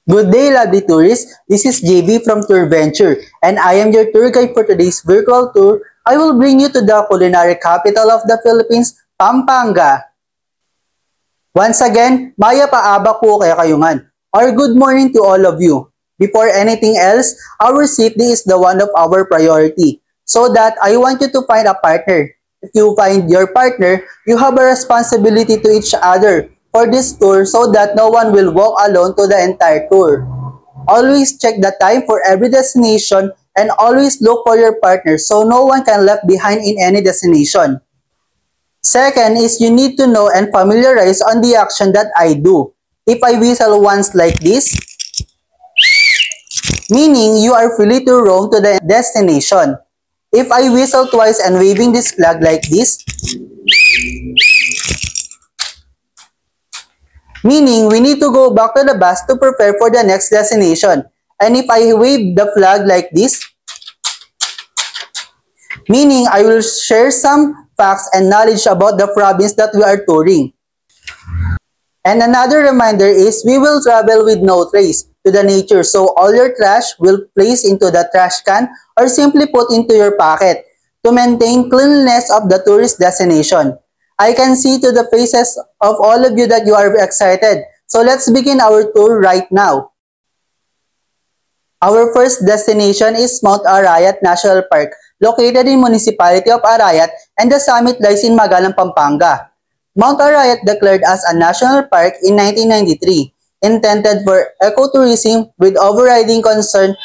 Good day, lovely tourists. This is JB from Tour Venture, and I am your tour guide for today's virtual tour. I will bring you to the culinary capital of the Philippines, Pampanga. Once again, maya paaba po kaya kayungan, or good morning to all of you. Before anything else, our safety is the one of our priority. So that I want you to find a partner. If you find your partner, you have a responsibility to each other for this tour so that no one will walk alone to the entire tour. Always check the time for every destination and always look for your partner so no one can left behind in any destination. Second is you need to know and familiarize on the action that I do. If I whistle once like this, meaning you are free to roam to the destination. If I whistle twice and waving this flag like this, meaning we need to go back to the bus to prepare for the next destination. And if I wave the flag like this, meaning I will share some facts and knowledge about the province that we are touring. And another reminder is we will travel with no trace to the nature, so all your trash will place into the trash can or simply put into your pocket to maintain cleanliness of the tourist destination. I can see to the faces of all of you that you are excited. So let's begin our tour right now. Our first destination is Mount Arayat National Park, located in Municipality of Arayat, and the summit lies in Magalang, Pampanga. Mount Arayat declared as a national park in 1993, intended for ecotourism with overriding concern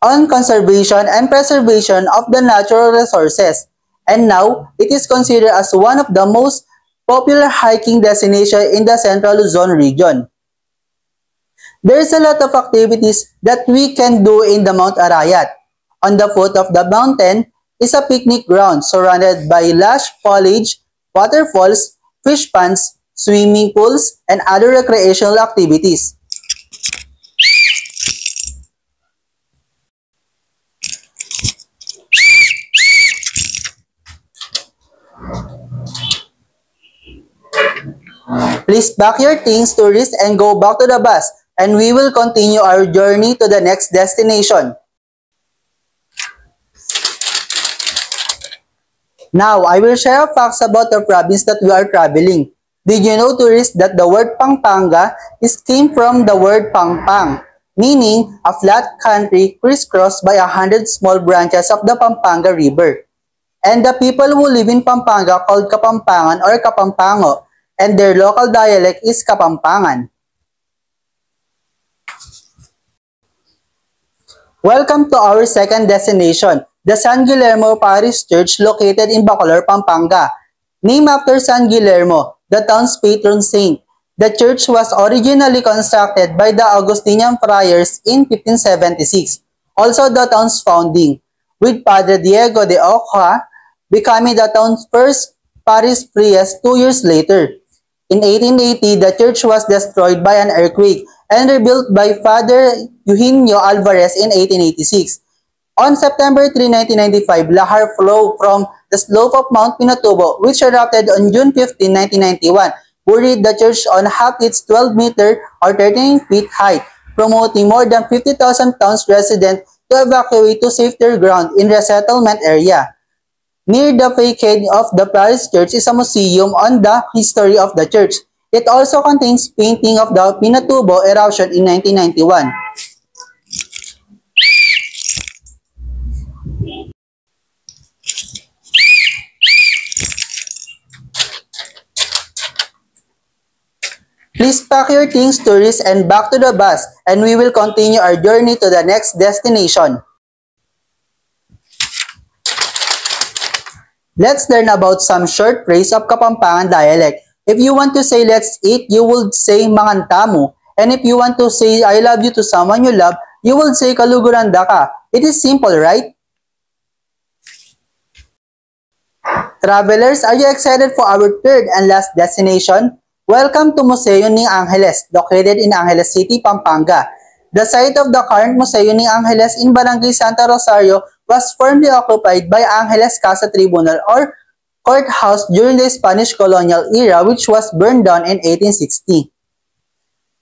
on conservation and preservation of the natural resources. And now, it is considered as one of the most popular hiking destinations in the Central Luzon region. There is a lot of activities that we can do in the Mount Arayat. On the foot of the mountain is a picnic ground surrounded by lush foliage, waterfalls, fish ponds, swimming pools, and other recreational activities. Please pack your things, tourists, and go back to the bus, and we will continue our journey to the next destination. Now, I will share facts about the province that we are traveling. Did you know, tourists, that the word Pampanga came from the word Pangpang, meaning a flat country crisscrossed by 100 small branches of the Pampanga River. And the people who live in Pampanga called Kapampangan or Kapampango, and their local dialect is Kapampangan. Welcome to our second destination, the San Guillermo Parish Church located in Bacolor, Pampanga. Named after San Guillermo, the town's patron saint, the church was originally constructed by the Augustinian friars in 1576, also the town's founding, with Padre Diego de Oca becoming the town's first parish priest 2 years later. In 1880, the church was destroyed by an earthquake and rebuilt by Father Eugenio Alvarez in 1886. On September 3, 1995, lahar flowed from the slope of Mount Pinatubo, which erupted on June 15, 1991, buried the church on half its 12-meter or 13 feet height, promoting more than 50,000 towns residents to evacuate to safer ground in the settlement area. Near the facade of the parish church is a museum on the history of the church. It also contains painting of the Pinatubo eruption in 1991. Please pack your things, tourists, and back to the bus, and we will continue our journey to the next destination. Let's learn about some short phrase of Kapampangan dialect. If you want to say let's eat, you would say mangantamu. And if you want to say I love you to someone you love, you would say kaluguranda ka. It is simple, right? Travelers, are you excited for our third and last destination? Welcome to Museo ni Angeles, located in Angeles City, Pampanga. The site of the current Museo ni Angeles in Barangay Santa Rosario was formerly occupied by Angeles Casa Tribunal or courthouse during the Spanish colonial era, which was burned down in 1860.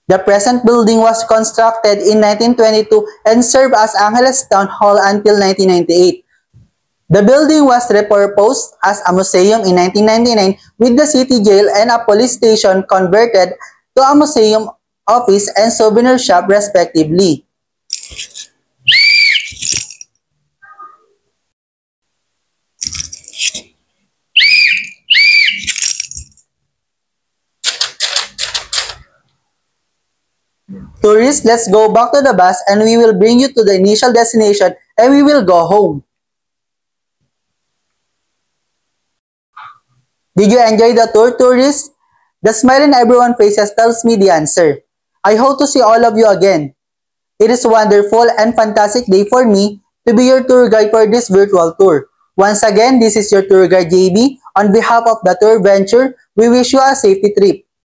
The present building was constructed in 1922 and served as Angeles Town Hall until 1998. The building was repurposed as a museum in 1999 with the city jail and a police station converted to a museum, office, and souvenir shop respectively. Tourists, let's go back to the bus and we will bring you to the initial destination and we will go home. Did you enjoy the tour, tourists? The smile in everyone's faces tells me the answer. I hope to see all of you again. It is a wonderful and fantastic day for me to be your tour guide for this virtual tour. Once again, this is your tour guide JB. On behalf of the Tour Venture, we wish you a safety trip.